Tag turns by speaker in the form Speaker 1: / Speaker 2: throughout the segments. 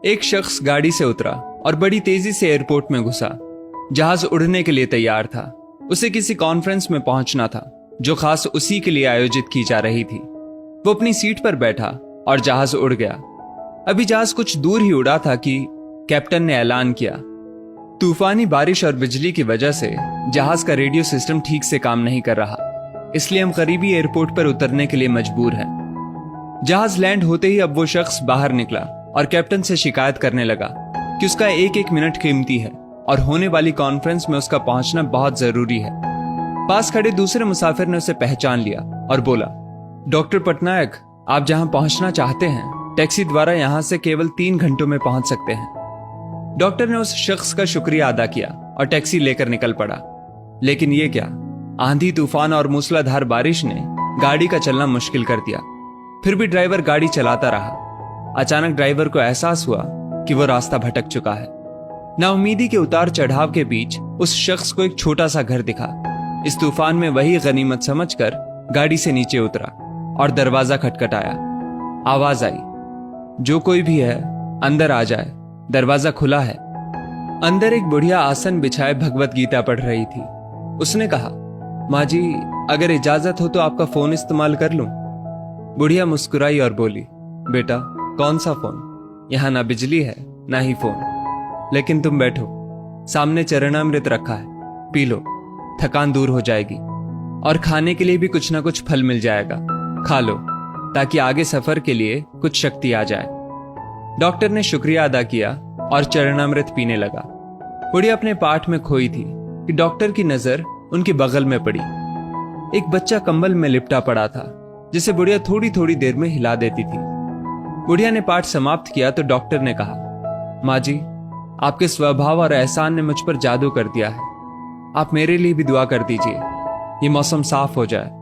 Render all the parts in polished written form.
Speaker 1: एक शख्स गाड़ी से उतरा और बड़ी तेजी से एयरपोर्ट में घुसा। जहाज उड़ने के लिए तैयार था। उसे किसी कॉन्फ्रेंस में पहुंचना था जो खास उसी के लिए आयोजित की जा रही थी। वो अपनी सीट पर बैठा और जहाज उड़ गया। अभी जहाज कुछ दूर ही उड़ा था कि कैप्टन ने ऐलान किया, तूफानी बारिश और बिजली की वजह से जहाज का रेडियो सिस्टम ठीक से काम नहीं कर रहा, इसलिए हम करीबी एयरपोर्ट पर उतरने के लिए मजबूर हैं। जहाज लैंड होते ही अब वो शख्स बाहर निकला और कैप्टन से शिकायत करने लगा कि उसका एक एक मिनट कीमती है और होने वाली कॉन्फ्रेंस में उसका पहुंचना बहुत जरूरी है। पास खड़े दूसरे मुसाफिर ने उसे पहचान लिया और बोला, डॉक्टर पटनायक, आप जहां पहुंचना चाहते हैं टैक्सी द्वारा यहां से केवल 3 घंटों में पहुंच सकते हैं। डॉक्टर ने उस शख्स का शुक्रिया अदा किया और टैक्सी लेकर निकल पड़ा। लेकिन ये क्या, आंधी तूफान और मूसलाधार बारिश ने गाड़ी का चलना मुश्किल कर दिया। फिर भी ड्राइवर गाड़ी चलाता रहा। अचानक ड्राइवर को एहसास हुआ कि वो रास्ता भटक चुका है। नाउमीदी के उतार चढ़ाव के बीच उस शख्स को एक छोटा सा घर दिखा। इस तूफान में वही गनीमत समझकर गाड़ी से नीचे उतरा और दरवाजा खटखटाया। आवाज आई, जो कोई भी है अंदर आ जाए, दरवाजा खुला है। अंदर एक बुढ़िया आसन बिछाए भगवत गीता पढ़ रही थी। उसने कहा, माँ जी, अगर इजाजत हो तो आपका फोन इस्तेमाल कर लूं। बुढ़िया मुस्कुराई और बोली, बेटा, कौन सा फोन? यहाँ ना बिजली है ना ही फोन। लेकिन तुम बैठो, सामने चरणामृत रखा है, पी लो, थकान दूर हो जाएगी। और खाने के लिए भी कुछ ना कुछ फल मिल जाएगा, खा लो ताकि आगे सफर के लिए कुछ शक्ति आ जाए। डॉक्टर ने शुक्रिया अदा किया और चरणामृत पीने लगा। बुढ़िया अपने पाठ में खोई थी कि डॉक्टर की नजर उनके बगल में पड़ी। एक बच्चा कंबल में लिपटा पड़ा था जिसे बुढ़िया थोड़ी थोड़ी देर में हिला देती थी। बुढ़िया ने पाठ समाप्त किया तो डॉक्टर ने कहा, माँ जी, आपके स्वभाव और एहसान ने मुझ पर जादू कर दिया है। आप मेरे लिए भी दुआ कर दीजिए, ये मौसम साफ हो जाए।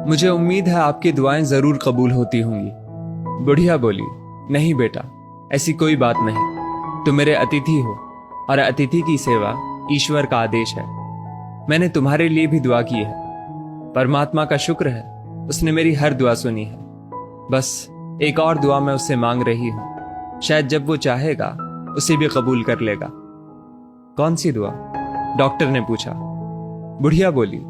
Speaker 1: मुझे उम्मीद है आपकी दुआएं जरूर कबूल होती होंगी। बुढ़िया बोली, नहीं बेटा, ऐसी कोई बात नहीं। तुम मेरे अतिथि हो और अतिथि की सेवा ईश्वर का आदेश है। मैंने तुम्हारे लिए भी दुआ की है। परमात्मा का शुक्र है, उसने मेरी हर दुआ सुनी है। बस एक और दुआ मैं उससे मांग रही हूं, शायद जब वो चाहेगा उसे भी कबूल कर लेगा। कौन सी दुआ? डॉक्टर ने पूछा। बुढ़िया बोली,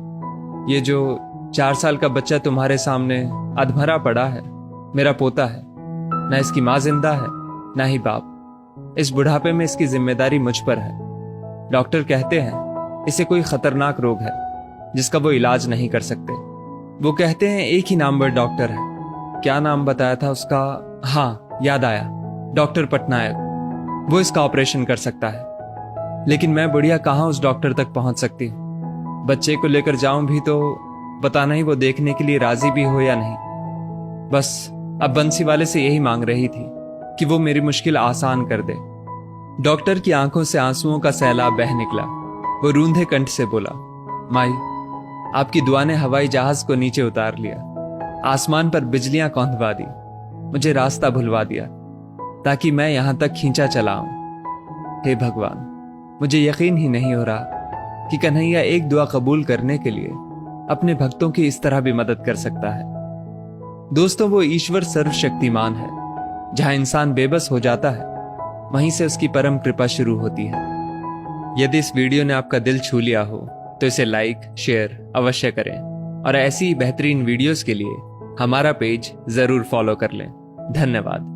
Speaker 1: ये जो 4 साल का बच्चा तुम्हारे सामने अधमरा पड़ा है, मेरा पोता है। ना इसकी माँ जिंदा है ना ही बाप। इस बुढ़ापे में इसकी जिम्मेदारी मुझ पर है। डॉक्टर कहते हैं इसे कोई खतरनाक रोग है जिसका वो इलाज नहीं कर सकते। वो कहते हैं एक ही नाम पर डॉक्टर है। क्या नाम बताया था उसका? हाँ, याद आया, डॉक्टर पटनायक। वो इसका ऑपरेशन कर सकता है। लेकिन मैं बुढ़िया कहाँ उस डॉक्टर तक पहुंच सकती हूँ? बच्चे को लेकर जाऊं भी तो पता नहीं वो देखने के लिए राजी भी हो या नहीं। बस अब बंसी वाले से यही मांग रही थी कि वो मेरी मुश्किल आसान कर दे। डॉक्टर की आंखों से आंसुओं का सैलाब बह निकला। वो रूंधे कंठ से बोला, माई, आपकी दुआ ने हवाई जहाज को नीचे उतार लिया, आसमान पर बिजलियां कौंधवा दी, मुझे रास्ता भुलवा दिया ताकि मैं यहां तक खींचा चला आऊं। हे भगवान, मुझे यकीन ही नहीं हो रहा कि कन्हैया एक दुआ कबूल करने के लिए अपने भक्तों की इस तरह भी मदद कर सकता है। दोस्तों, वो ईश्वर सर्वशक्तिमान है। जहां इंसान बेबस हो जाता है वहीं से उसकी परम कृपा शुरू होती है। यदि इस वीडियो ने आपका दिल छू लिया हो तो इसे लाइक शेयर अवश्य करें और ऐसी बेहतरीन वीडियोस के लिए हमारा पेज जरूर फॉलो कर लें। धन्यवाद।